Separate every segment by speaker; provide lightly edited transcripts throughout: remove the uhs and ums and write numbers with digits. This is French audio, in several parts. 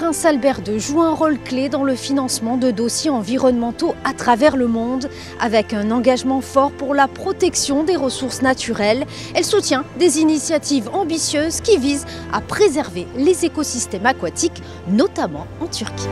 Speaker 1: Prince Albert II joue un rôle clé dans le financement de dossiers environnementaux à travers le monde. Avec un engagement fort pour la protection des ressources naturelles, elle soutient des initiatives ambitieuses qui visent à préserver les écosystèmes aquatiques, notamment en Turquie.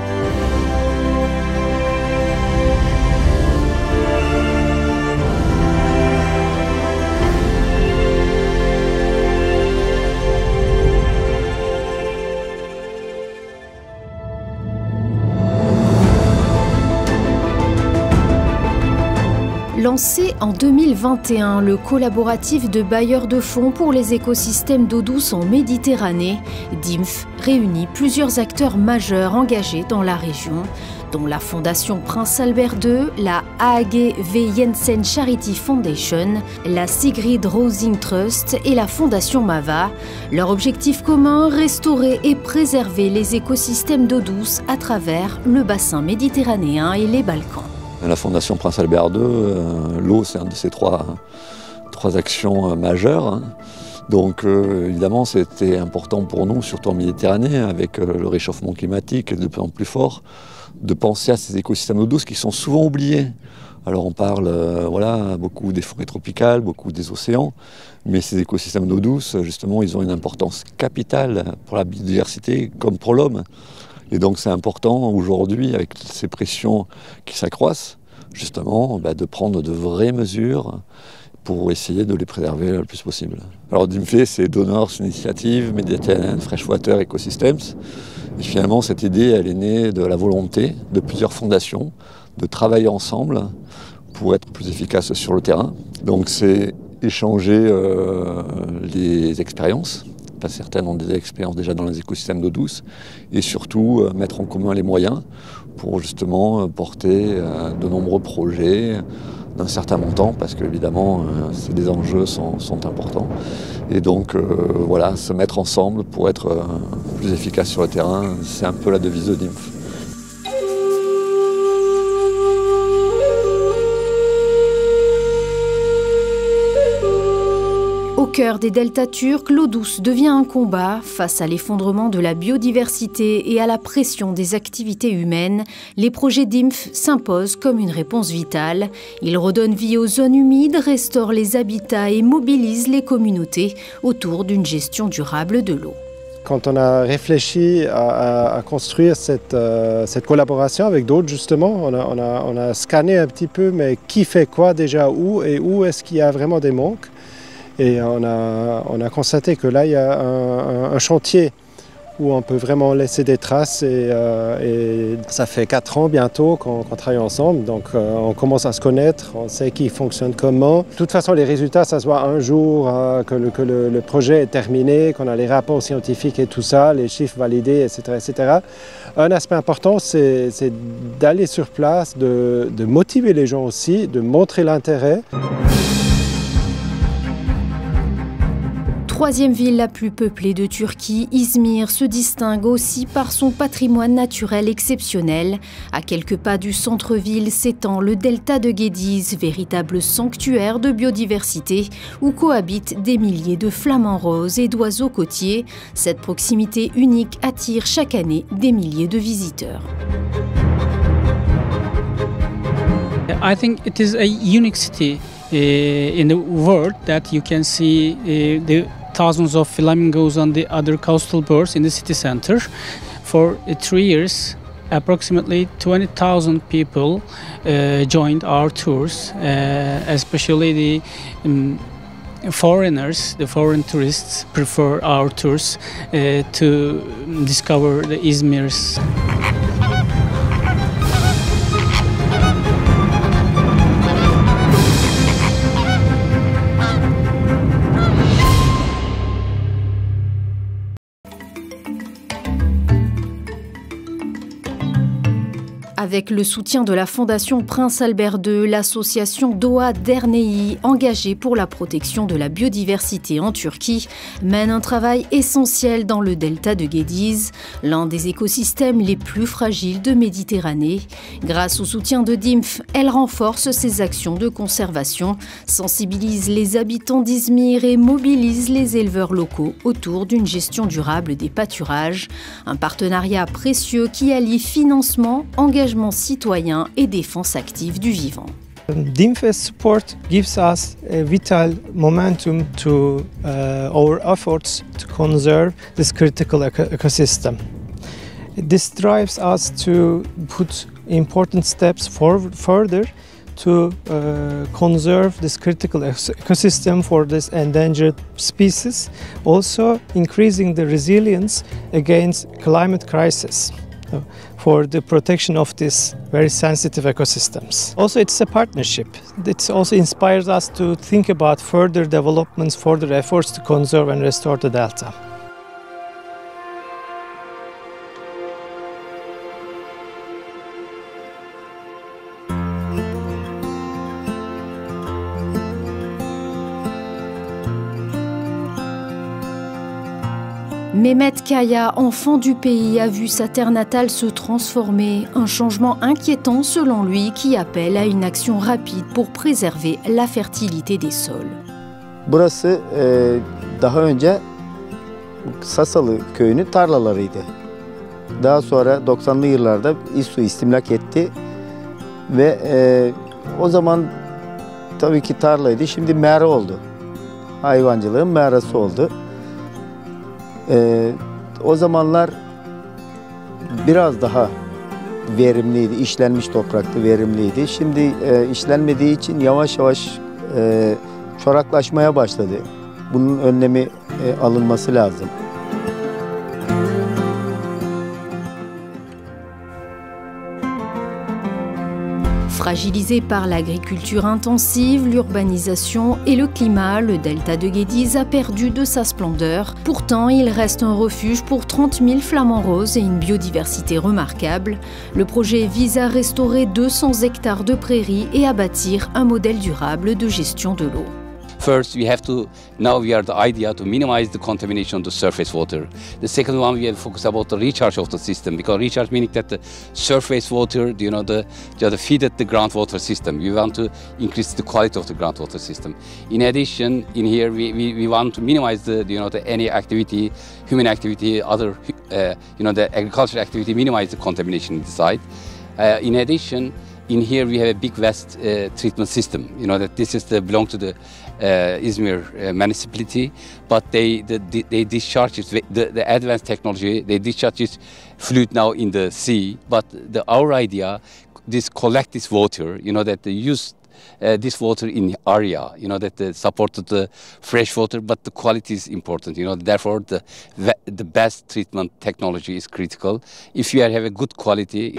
Speaker 1: Lancé en 2021, le collaboratif de bailleurs de fonds pour les écosystèmes d'eau douce en Méditerranée, DIMF, réunit plusieurs acteurs majeurs engagés dans la région, dont la Fondation Prince Albert II, la AG V. Jensen Charity Foundation, la Sigrid Rosing Trust et la Fondation Mava. Leur objectif commun, restaurer et préserver les écosystèmes d'eau douce à travers le bassin méditerranéen et les Balkans.
Speaker 2: La Fondation Prince Albert II, l'eau c'est un de ces trois actions majeures. Donc évidemment c'était important pour nous, surtout en Méditerranée, avec le réchauffement climatique de plus en plus fort, de penser à ces écosystèmes d'eau douce qui sont souvent oubliés. Alors on parle beaucoup des forêts tropicales, beaucoup des océans, mais ces écosystèmes d'eau douce, justement, ils ont une importance capitale pour la biodiversité comme pour l'homme. Et donc c'est important aujourd'hui, avec ces pressions qui s'accroissent, justement, de prendre de vraies mesures pour essayer de les préserver le plus possible. Alors DIMF, c'est Donors Initiative Mediterranean Freshwater Ecosystems. Et finalement, cette idée, elle est née de la volonté de plusieurs fondations de travailler ensemble pour être plus efficaces sur le terrain. Donc c'est échanger les expériences. Certaines ont des expériences déjà dans les écosystèmes d'eau douce et surtout mettre en commun les moyens pour justement porter de nombreux projets d'un certain montant parce qu'évidemment les enjeux sont importants et donc se mettre ensemble pour être plus efficace sur le terrain, c'est un peu la devise de DIMF.
Speaker 1: Au cœur des deltas turcs, l'eau douce devient un combat face à l'effondrement de la biodiversité et à la pression des activités humaines. Les projets DIMF s'imposent comme une réponse vitale. Ils redonnent vie aux zones humides, restaurent les habitats et mobilisent les communautés autour d'une gestion durable de l'eau.
Speaker 3: Quand on a réfléchi à construire cette collaboration avec d'autres, justement, on a scanné un petit peu, mais qui fait quoi déjà où et où est-ce qu'il y a vraiment des manques. Et on a constaté que là, il y a un chantier où on peut vraiment laisser des traces. Et ça fait 4 ans bientôt qu'on travaille ensemble. Donc on commence à se connaître, on sait qui fonctionne comment. De toute façon, les résultats, ça se voit un jour que le projet est terminé, qu'on a les rapports scientifiques et tout ça, les chiffres validés, etc. etc. Un aspect important, c'est d'aller sur place, de motiver les gens aussi, de montrer l'intérêt.
Speaker 1: Troisième ville la plus peuplée de Turquie, Izmir se distingue aussi par son patrimoine naturel exceptionnel. À quelques pas du centre-ville s'étend le delta de Gediz, véritable sanctuaire de biodiversité où cohabitent des milliers de flamants roses et d'oiseaux côtiers. Cette proximité unique attire chaque année des milliers de visiteurs.
Speaker 4: I think it is a unique city in the world that you can see the thousands of flamingos and the other coastal birds in the city center. For 3 years, approximately 20,000 people joined our tours, especially the foreigners, the foreign tourists prefer our tours to discover the Izmir's.
Speaker 1: Avec Avec le soutien de la Fondation Prince Albert II, l'association Doğa Derneği, engagée pour la protection de la biodiversité en Turquie, mène un travail essentiel dans le delta de Gediz, l'un des écosystèmes les plus fragiles de Méditerranée. Grâce au soutien de DIMF, elle renforce ses actions de conservation, sensibilise les habitants d'Izmir et mobilise les éleveurs locaux autour d'une gestion durable des pâturages. Un partenariat précieux qui allie financement, engagement citoyen et défense active du vivant.
Speaker 5: DIMF's support gives us a vital momentum to our efforts to conserve this critical ecosystem. This drives us to put important steps further to conserve this critical ecosystem for this endangered species, also increasing the resilience against climate crisis for the protection of these very sensitive ecosystems. Also, it's a partnership. It also inspires us to think about further developments, further efforts to conserve and restore the delta.
Speaker 1: Mehmet Kaya, enfant du pays, a vu sa terre natale se transformer. Un changement inquiétant selon lui qui appelle à une action rapide pour préserver la fertilité des sols.
Speaker 6: Burası daha önce Sasalı köyünün tarlalarıydı. Daha sonra 90'lı yıllarda İSSU istimlak etti ve o zaman tabii ki tarlaydı. Şimdi mera oldu. Hayvancılığın merası oldu. O zamanlar biraz daha verimliydi, işlenmiş topraktı, verimliydi. Şimdi işlenmediği için yavaş yavaş çoraklaşmaya başladı. Bunun önlemi alınması lazım.
Speaker 1: Fragilisé par l'agriculture intensive, l'urbanisation et le climat, le delta de Gediz a perdu de sa splendeur. Pourtant, il reste un refuge pour 30 000 flamants roses et une biodiversité remarquable. Le projet vise à restaurer 200 hectares de prairies et à bâtir un modèle durable de gestion de l'eau.
Speaker 7: First, now we are the idea to minimize the contamination of the surface water. The second one, we have focused about the recharge of the system, because recharge meaning that the surface water, the feed at the groundwater system. We want to increase the quality of the groundwater system. In addition, in here we want to minimize any activity, human activity, other the agricultural activity, minimize the contamination inside. In addition, in here we have a big waste treatment system. That this is belong to the Izmir municipality, but they discharge it, the advanced technology. They discharge this fluid now in the sea. But our idea, collect this water. That they use this water in area. That supported the fresh water, but the quality is important. Therefore the best treatment technology is critical. If you have a good quality.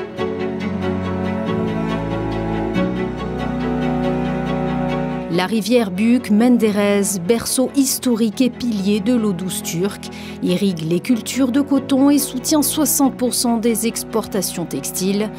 Speaker 1: La rivière Büyük Menderes, berceau historique et pilier de l'eau douce turque, irrigue les cultures de coton et soutient 60% des exportations textiles.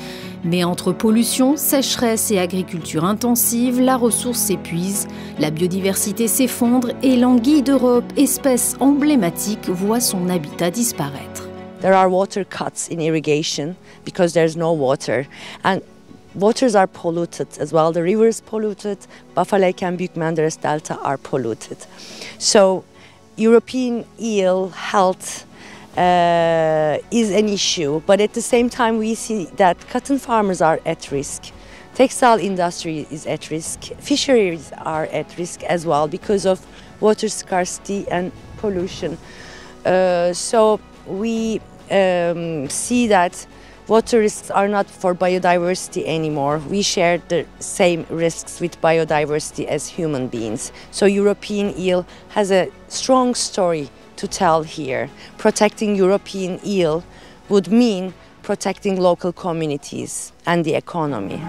Speaker 1: Mais entre pollution, sécheresse et agriculture intensive, la ressource s'épuise, la biodiversité s'effondre et l'anguille d'Europe, espèce emblématique, voit son habitat disparaître.
Speaker 8: There are water cuts in irrigation because there's no water. And waters are polluted as well. The river is polluted. Bafa Lake and Büyük Menderes Delta are polluted. So European eel health is an issue. But at the same time, we see that cotton farmers are at risk. Textile industry is at risk. Fisheries are at risk as well because of water scarcity and pollution. So we see that water risks are not for biodiversity anymore. We share the same risks with biodiversity as human beings. So European eel has a strong story to tell here. Protecting European eel would mean protecting local communities and the economy.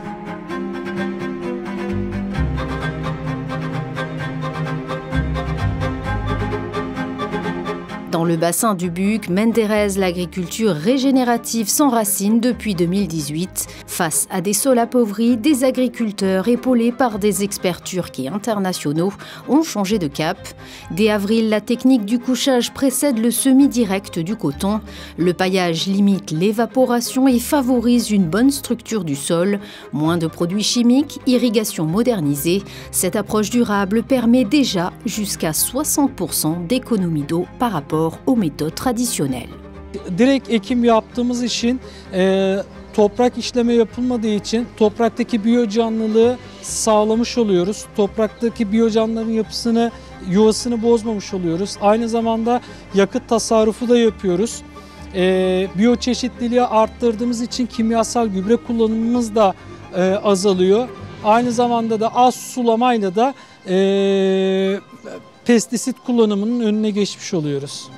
Speaker 1: Dans le bassin du Büyük Menderes, l'agriculture régénérative s'enracine depuis 2018. Face à des sols appauvris, des agriculteurs épaulés par des experts turcs et internationaux ont changé de cap. Dès avril, la technique du couchage précède le semis direct du coton. Le paillage limite l'évaporation et favorise une bonne structure du sol. Moins de produits chimiques, irrigation modernisée. Cette approche durable permet déjà jusqu'à 60% d'économie d'eau par rapport aux méthodes traditionnelles.
Speaker 9: Direkt ekim yaptığımız için toprak işleme yapılmadığı için topraktaki biyocanlılığı sağlamış oluyoruz. Topraktaki biyocanlıların yuvasını bozmamış oluyoruz. Aynı zamanda yakıt tasarrufu da yapıyoruz. Biyoçeşitliliği arttırdığımız için kimyasal gübre kullanımımız da azalıyor. Aynı zamanda da az sulamayla da pestisit kullanımının önüne geçmiş oluyoruz.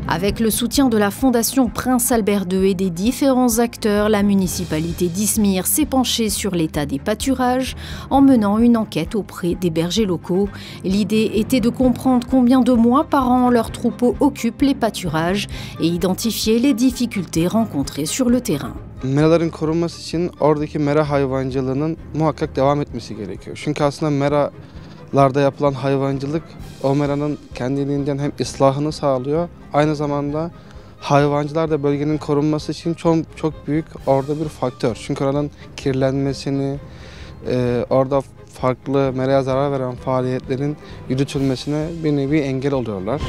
Speaker 1: Avec le soutien de la Fondation Prince Albert II et des différents acteurs, la municipalité d'Izmir s'est penchée sur l'état des pâturages en menant une enquête auprès des bergers locaux. L'idée était de comprendre combien de mois par an leurs troupeaux occupent les pâturages et identifier les difficultés rencontrées sur le terrain.
Speaker 10: Meraların korunması için oradaki mera hayvancılığının muhakkak devam etmesi gerekiyor. Çünkü aslında meralarda yapılan hayvancılık o meranın kendiliğinden hem ıslahını sağlıyor, aynı zamanda hayvancılar da bölgenin korunması için çok büyük orada bir faktör. Çünkü oranın kirlenmesini, orada farklı meraya zarar veren faaliyetlerin yürütülmesine bir nevi engel oluyorlar.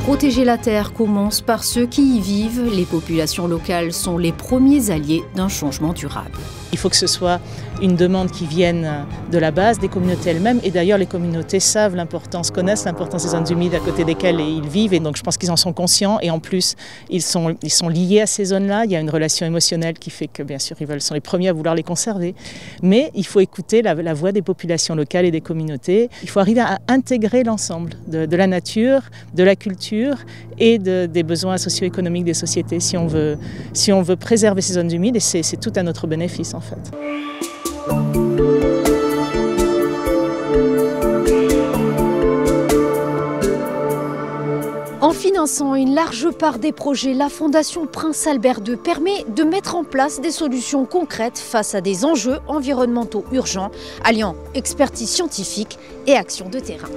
Speaker 1: Protéger la terre commence par ceux qui y vivent. Les populations locales sont les premiers alliés d'un changement durable.
Speaker 11: Il faut que ce soit une demande qui vienne de la base, des communautés elles-mêmes. Et d'ailleurs, les communautés savent l'importance, connaissent l'importance des zones humides à côté desquelles ils vivent. Et donc, je pense qu'ils en sont conscients. Et en plus, ils sont liés à ces zones-là. Il y a une relation émotionnelle qui fait que, bien sûr, ils sont les premiers à vouloir les conserver. Mais il faut écouter la voix des populations locales et des communautés. Il faut arriver à intégrer l'ensemble de la nature, de la culture et des besoins socio-économiques des sociétés si on veut préserver ces zones humides. Et c'est tout à notre bénéfice, en fait.
Speaker 1: En finançant une large part des projets, la Fondation Prince Albert II permet de mettre en place des solutions concrètes face à des enjeux environnementaux urgents, alliant expertise scientifique et action de terrain.